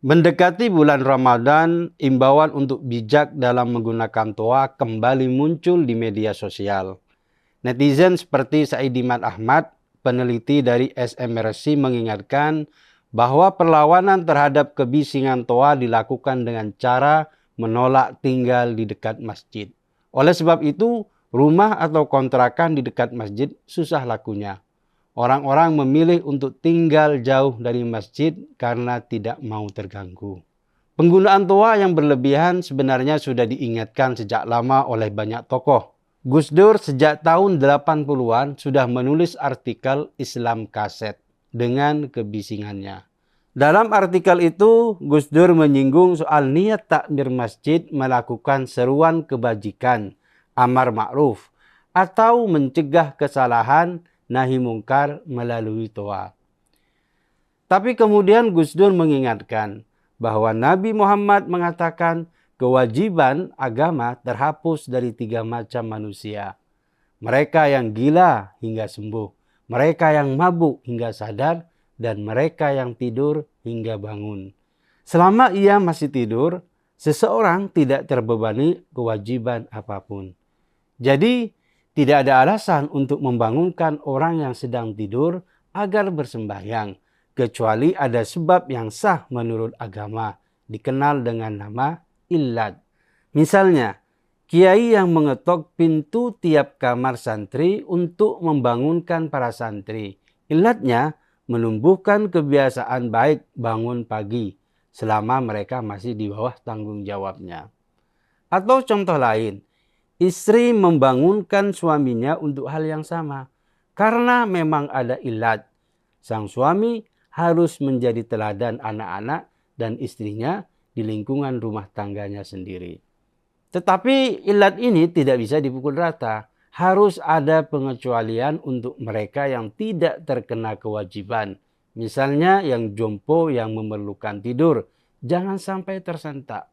Mendekati bulan Ramadan, imbauan untuk bijak dalam menggunakan toa kembali muncul di media sosial. Netizen seperti Saidiman Ahmad, peneliti dari SMRC, mengingatkan bahwa perlawanan terhadap kebisingan toa dilakukan dengan cara menolak tinggal di dekat masjid. Oleh sebab itu, rumah atau kontrakan di dekat masjid susah lakunya. Orang-orang memilih untuk tinggal jauh dari masjid karena tidak mau terganggu. Penggunaan toa yang berlebihan sebenarnya sudah diingatkan sejak lama oleh banyak tokoh. Gus Dur sejak tahun 80-an sudah menulis artikel Islam Kaset dengan kebisingannya. Dalam artikel itu, Gus Dur menyinggung soal niat takmir masjid melakukan seruan kebajikan, amar ma'ruf, atau mencegah kesalahan, nahi mungkar melalui toa. Tapi kemudian Gus Dur mengingatkan bahwa Nabi Muhammad mengatakan kewajiban agama terhapus dari 3 macam manusia. Mereka yang gila hingga sembuh, mereka yang mabuk hingga sadar, dan mereka yang tidur hingga bangun. Selama ia masih tidur, seseorang tidak terbebani kewajiban apapun. Jadi, tidak ada alasan untuk membangunkan orang yang sedang tidur agar bersembahyang, kecuali ada sebab yang sah menurut agama, dikenal dengan nama illat. Misalnya, kiai yang mengetok pintu tiap kamar santri untuk membangunkan para santri. Illatnya, menumbuhkan kebiasaan baik bangun pagi selama mereka masih di bawah tanggung jawabnya. Atau contoh lain, istri membangunkan suaminya untuk hal yang sama. Karena memang ada illat, sang suami harus menjadi teladan anak-anak dan istrinya di lingkungan rumah tangganya sendiri. Tetapi illat ini tidak bisa dipukul rata. Harus ada pengecualian untuk mereka yang tidak terkena kewajiban. Misalnya yang jompo yang memerlukan tidur, jangan sampai tersentak.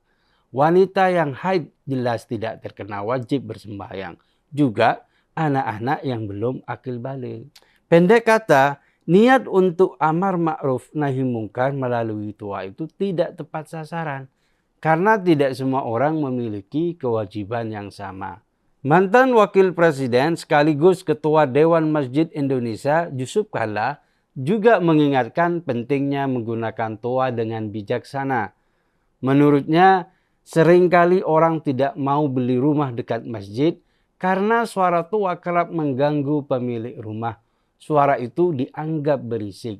Wanita yang haid jelas tidak terkena wajib bersembahyang. Juga anak-anak yang belum akil balik. Pendek kata, niat untuk amar ma'ruf nahi mungkar melalui toa itu tidak tepat sasaran. Karena tidak semua orang memiliki kewajiban yang sama. Mantan Wakil Presiden sekaligus Ketua Dewan Masjid Indonesia, Yusuf Kalla, juga mengingatkan pentingnya menggunakan toa dengan bijaksana. Menurutnya, seringkali orang tidak mau beli rumah dekat masjid karena suara toa kerap mengganggu pemilik rumah. Suara itu dianggap berisik.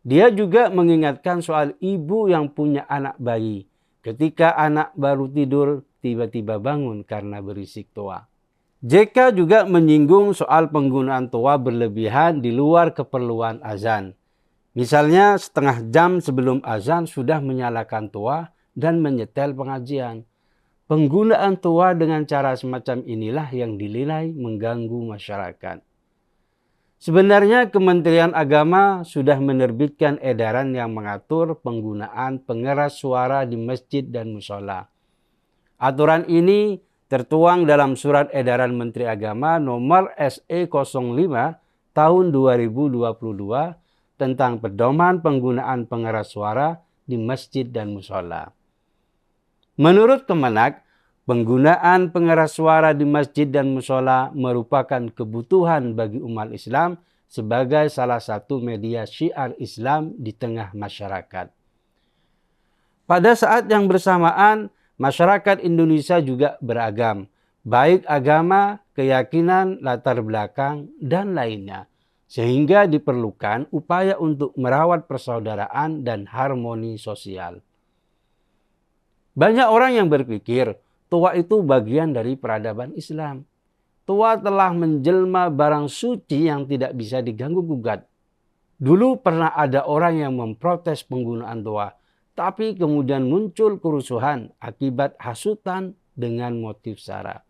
Dia juga mengingatkan soal ibu yang punya anak bayi. Ketika anak baru tidur, tiba-tiba bangun karena berisik toa. JK juga menyinggung soal penggunaan toa berlebihan di luar keperluan azan. Misalnya setengah jam sebelum azan sudah menyalakan toa dan menyetel pengajian. Penggunaan toa dengan cara semacam inilah yang dinilai mengganggu masyarakat. Sebenarnya Kementerian Agama sudah menerbitkan edaran yang mengatur penggunaan pengeras suara di masjid dan mushola. Aturan ini tertuang dalam Surat Edaran Menteri Agama nomor SE 05 tahun 2022 tentang pedoman penggunaan pengeras suara di masjid dan mushola. Menurut Kemenak, penggunaan pengeras suara di masjid dan mushola merupakan kebutuhan bagi umat Islam sebagai salah satu media syiar Islam di tengah masyarakat. Pada saat yang bersamaan, masyarakat Indonesia juga beragam, baik agama, keyakinan, latar belakang, dan lainnya. Sehingga diperlukan upaya untuk merawat persaudaraan dan harmoni sosial. Banyak orang yang berpikir, toa itu bagian dari peradaban Islam. Toa telah menjelma barang suci yang tidak bisa diganggu-gugat. Dulu pernah ada orang yang memprotes penggunaan toa, tapi kemudian muncul kerusuhan akibat hasutan dengan motif sara.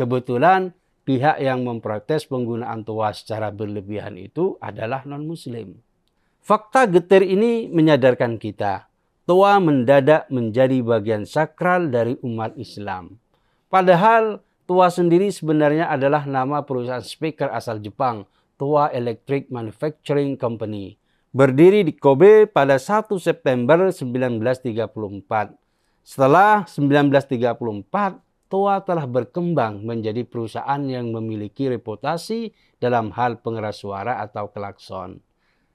Kebetulan pihak yang memprotes penggunaan toa secara berlebihan itu adalah non-muslim. Fakta getir ini menyadarkan kita, toa mendadak menjadi bagian sakral dari umat Islam. Padahal toa sendiri sebenarnya adalah nama perusahaan speaker asal Jepang, Toa Electric Manufacturing Company. berdiri di Kobe pada 1 September 1934. Setelah 1934, TOA telah berkembang menjadi perusahaan yang memiliki reputasi dalam hal pengeras suara atau klakson.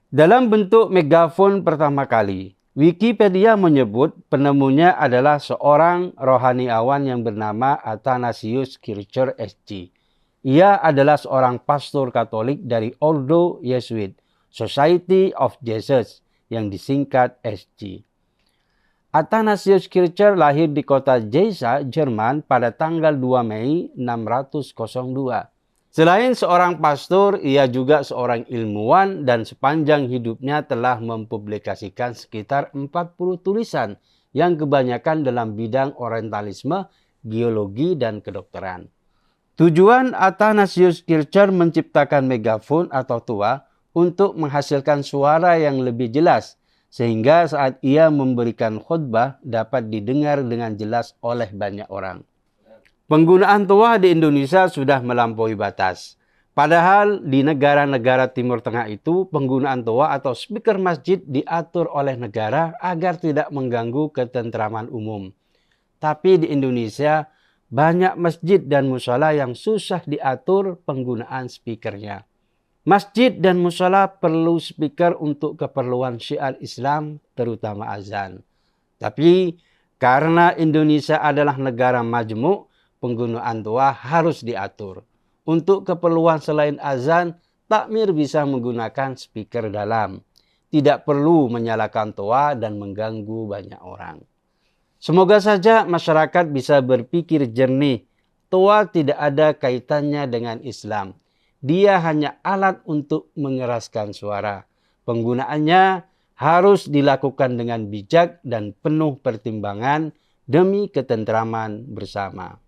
Dalam bentuk megafon pertama kali, Wikipedia menyebut penemunya adalah seorang rohaniawan yang bernama Athanasius Kircher SC. Ia adalah seorang pastor Katolik dari Ordo Jesuit, Society of Jesus, yang disingkat SG. Athanasius Kircher lahir di kota Jesa, Jerman pada tanggal 2 Mei 602. Selain seorang pastor, ia juga seorang ilmuwan dan sepanjang hidupnya telah mempublikasikan sekitar 40 tulisan yang kebanyakan dalam bidang orientalisme, geologi, dan kedokteran. Tujuan Athanasius Kircher menciptakan megafon atau tuah untuk menghasilkan suara yang lebih jelas, sehingga saat ia memberikan khutbah dapat didengar dengan jelas oleh banyak orang. Penggunaan tuah di Indonesia sudah melampaui batas. Padahal di negara-negara Timur Tengah itu penggunaan tuah atau speaker masjid diatur oleh negara agar tidak mengganggu ketentraman umum. Tapi di Indonesia banyak masjid dan mushola yang susah diatur penggunaan speakernya. Masjid dan mushola perlu speaker untuk keperluan syiar Islam, terutama azan. Tapi karena Indonesia adalah negara majmuk, penggunaan tuah harus diatur. Untuk keperluan selain azan, takmir bisa menggunakan speaker dalam. Tidak perlu menyalakan tuah dan mengganggu banyak orang. Semoga saja masyarakat bisa berpikir jernih. Tuah tidak ada kaitannya dengan Islam. Dia hanya alat untuk mengeraskan suara. Penggunaannya harus dilakukan dengan bijak dan penuh pertimbangan demi ketentraman bersama.